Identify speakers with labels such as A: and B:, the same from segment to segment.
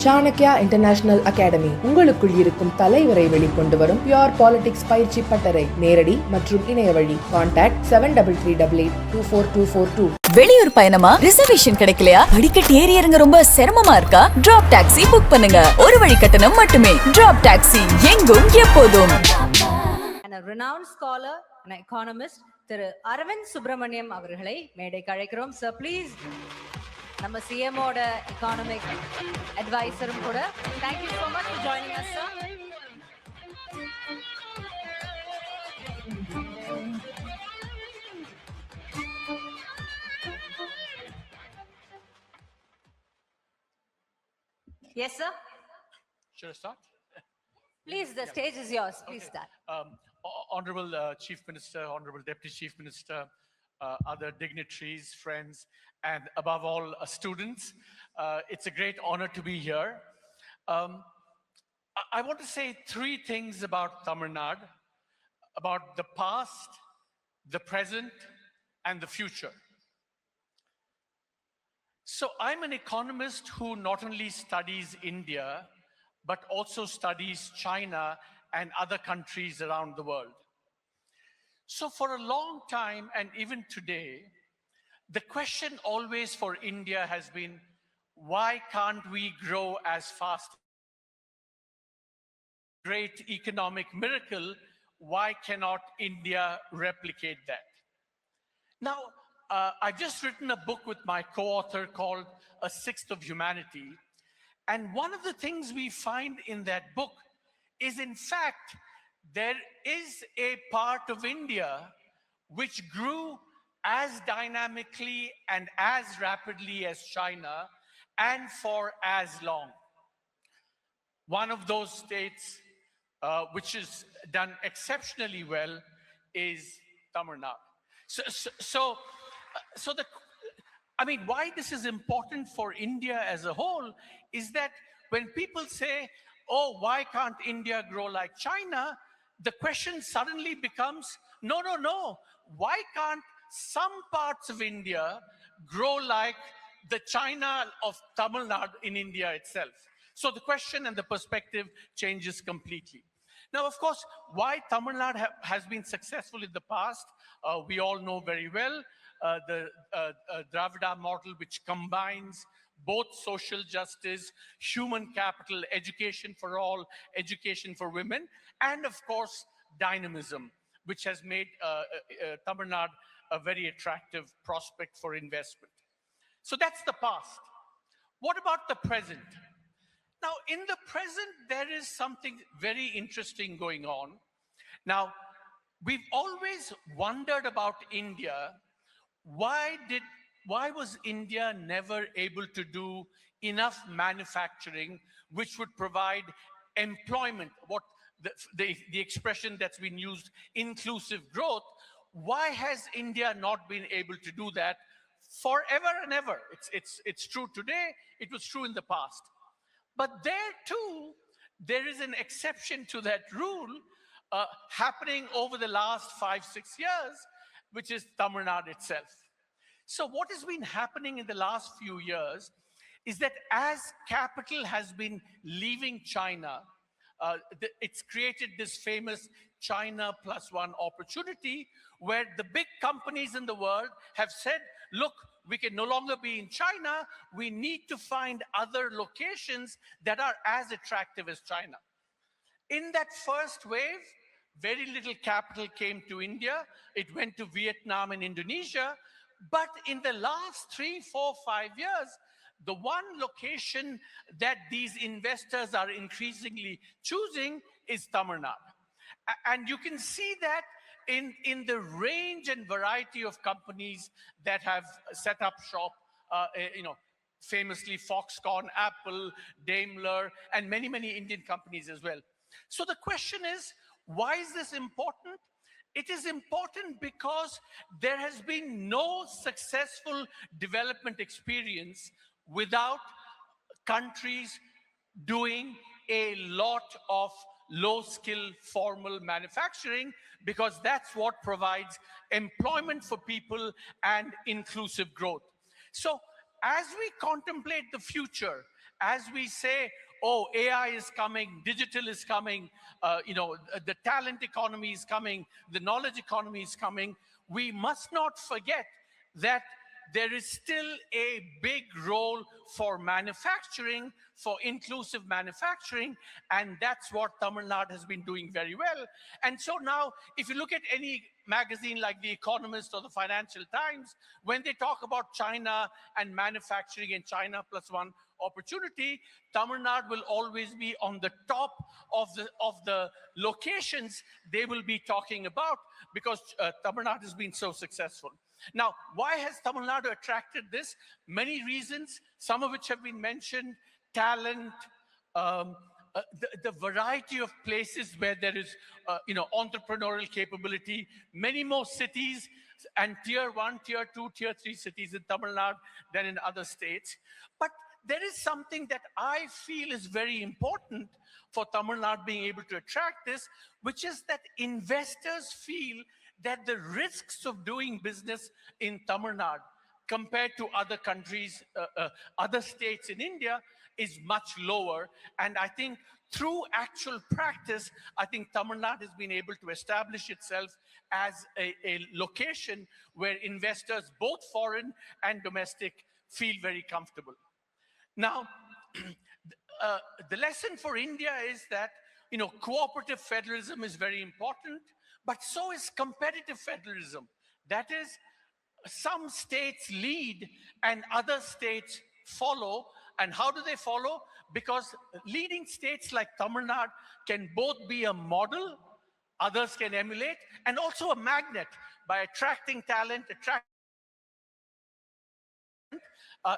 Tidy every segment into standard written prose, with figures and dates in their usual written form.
A: Chanakyaa International Academy உங்களுக்குள் இருக்கும் தலைவரை வெளிக்கொண்டு வரும் பியூர் பாலிடிக்ஸ் பயிற்சி பட்டறை நேரடி மற்றும் இணைய வழி. கான்டாக்ட் 7338824242.
B: வெளியூர் பயணமா ரிசர்வேஷன் கிடைக்கலையா? படிக்கட்டு ஏறி இறங்க ரொம்ப சிரமமா இருக்கா? டிராப் டாக்ஸி புக் பண்ணுங்க. ஒரு வழி கட்டணம் மட்டுமே. டிராப் டாக்ஸி எங்கும் எப்போதும்.
C: And a renowned scholar and economist Thiru Arvind Subramanian அவர்களை மேடைக்கு அழைக்கிறோம். Sir, please. நம்ம சிஎமோட எகானமிக் அட்வைசரும் கூட. Thank you so much for joining us, sir. Yes, sir.
D: Should I start?
C: Please, the stage is yours. Please start.
D: Honorable Chief Minister, Honorable Deputy Chief Minister, other dignitaries, friends, and above all, students. It's a great honor to be here. I want to say three things about Tamil Nadu, about the past, the present, and the future. So I'm an economist who not only studies India, but also studies China and other countries around the world. So for a long time, and even today, the question always for India has been, why can't we grow as fast? Great economic miracle, why cannot India replicate that? Now, I've just written a book with my co-author called A Sixth of Humanity. And one of the things we find in that book is, in fact, there is a part of India which grew as dynamically and as rapidly as China and for as long. One of those states which is done exceptionally well is Tamil Nadu. Why this is important for India as a whole is that when people say, oh, why can't India grow like China? The question suddenly becomes, no. Why can't some parts of India grow like the China of Tamil Nadu in India itself? So the question and the perspective changes completely. Now, of course, why Tamil Nadu has been successful in the past, we all know very well. The Dravida model, which combines both social justice, human capital, education for all, education for women, and of course, dynamism, which has made Tamil Nadu a very attractive prospect for investment. So that's the past. What about the present? Now, in the present, there is something very interesting going on. Now, we've always wondered about India. Why was India never able to do enough manufacturing which would provide employment? What the expression that's been used, inclusive growth. Why has India not been able to do that forever and ever? It's true today, it was true in the past. But there too, there is an exception to that rule happening over the last 5-6 years, which is Tamil Nadu itself. So what has been happening in the last few years is that as capital has been leaving China, it's created this famous China plus one opportunity where the big companies in the world have said, look, we can no longer be in China. We need to find other locations that are as attractive as China. In that first wave, very little capital came to India. It went to Vietnam and Indonesia. But in the last 3, 4, 5 years, the one location that these investors are increasingly choosing is Tamil Nadu. And you can see that in the range and variety of companies that have set up shop, famously Foxconn, Apple, Daimler, and many Indian companies as well. So the question is, why is this important? It is important because there has been no successful development experience without countries doing a lot of low-skill formal manufacturing, because that's what provides employment for people and inclusive growth. So as we contemplate the future, as we say, oh, AI is coming, digital is coming, the talent economy is coming, the knowledge economy is coming, we must not forget that there is still a big role for manufacturing, for inclusive manufacturing, and that's what Tamil Nadu has been doing very well. And so now, if you look at any magazine like The Economist or the Financial Times, when they talk about China and manufacturing and China plus one opportunity, Tamil Nadu will always be on the top of the locations they will be talking about, because Tamil Nadu has been so successful. Now, why has Tamil Nadu attracted this? Many reasons, some of which have been mentioned: talent, the variety of places where there is entrepreneurial capability, many more cities and tier 1, tier 2, tier 3 cities in Tamil Nadu than in other states. But there is something that I feel is very important for Tamil Nadu being able to attract this, which is that investors feel that the risks of doing business in Tamil Nadu compared to other countries, other states in India, is much lower. And I think through actual practice, I think Tamil Nadu has been able to establish itself as a location where investors, both foreign and domestic, feel very comfortable. Now, the lesson for India is that, cooperative federalism is very important, but so is competitive federalism. That is, some states lead and other states follow. And how do they follow? Because leading states like Tamil Nadu can both be a model, others can emulate, and also a magnet by attracting talent,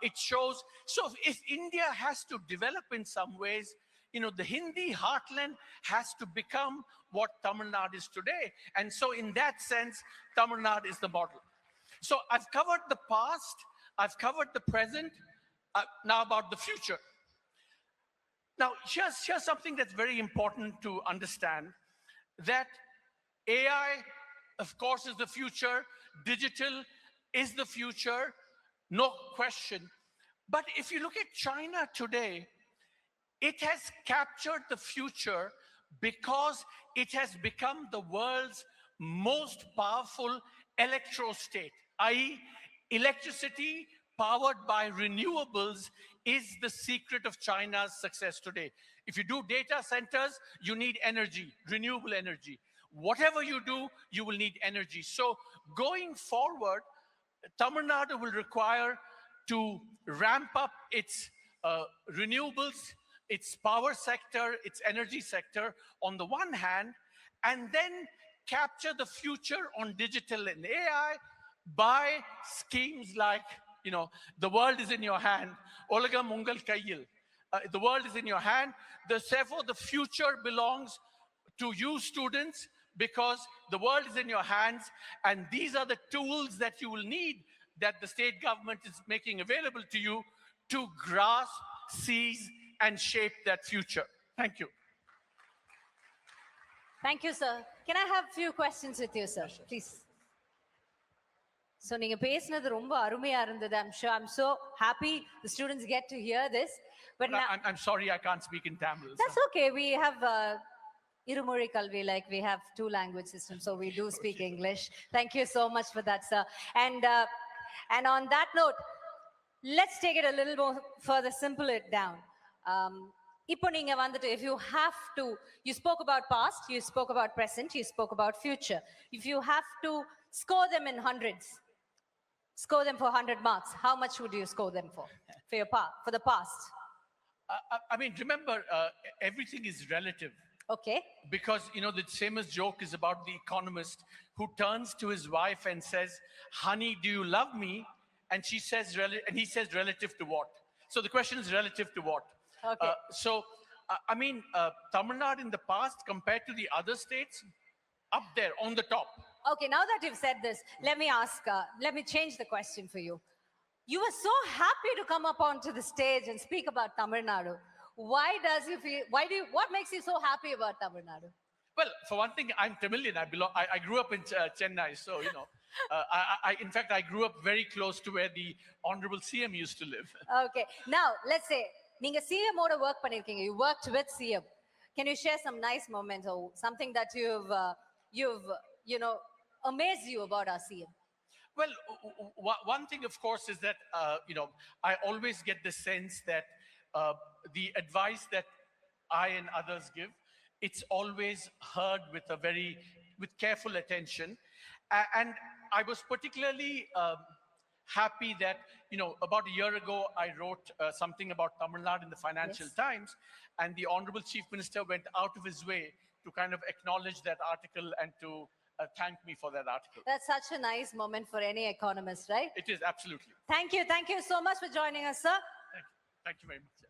D: it shows. So if India has to develop in some ways, the Hindi heartland has to become what Tamil Nadu is today. And so in that sense, Tamil Nadu is the model. So I've covered the past, I've covered the present, now about the future. Now, here's something that's very important to understand, that AI, of course, is the future, digital is the future, no question. But if you look at China today, it has captured the future because it has become the world's most powerful electrostate, i.e., electricity powered by renewables is the secret of China's success today. If you do data centers, you need energy, renewable energy. Whatever you do, you will need energy. So going forward, Tamil Nadu will require to ramp up its renewables, its power sector, its energy sector on the one hand, and then capture the future on digital and AI by schemes like, the world is in your hand. Olagam ungal kaiyil. The world is in your hand. Therefore, the future belongs to you students, because the world is in your hands, and these are the tools that you will need, that the state government is making available to you to grasp, seize, and shape that future. Thank you.
C: Thank you, sir. Can I have a few questions with you, sir? Please. So, நீங்க பேசினது ரொம்ப அருமையா இருந்தது. I'm so happy the students get to hear this. But now,
D: I'm sorry I can't speak in Tamil.
C: That's okay. We have Irumuri Kalvi, like we have 2 language systems, so we do speak English. Thank you so much for that, sir. And on that note, let's take it a little more further, simple it down. இப்போ நீங்க வந்துட்டு, if you have to, you spoke about past, you spoke about present, you spoke about future. If you have to score them in hundreds, score them for 100 marks, how much would you score them for for the past?
D: I mean, remember, everything is relative.
C: Okay.
D: Because, the famous joke is about the economist who turns to his wife and says, honey, do you love me? And she says, and he says, relative to what? So the question is relative to what?
C: Okay.
D: Tamil Nadu in the past compared to the other states, up there on the top.
C: Okay, now that you've said this, let me change the question for you. You were so happy to come up onto the stage and speak about Tamil Nadu. What makes you so happy about Tamil Nadu?
D: Well, for one thing, I'm Tamilian. I grew up in Chennai, so, in fact, I grew up very close to where the Honorable CM used to live.
C: Okay, now let's say நீங்க CM ஓட work பண்ணிருக்கீங்க. You worked with CM. Can you share some nice moments or something that you've amazed you about our CM?
D: Well, one thing, of course, is that, I always get the sense that the advice that I and others give, it's always heard with careful attention. And I was particularly happy that, about a year ago, I wrote something about Tamilnadu in the Financial Times, and the Honorable Chief Minister went out of his way to kind of acknowledge that article and to thank me for that article.
C: That's such a nice moment for any economist, right?
D: It is, absolutely.
C: Thank you so much for joining us, sir.
D: Thank you very much.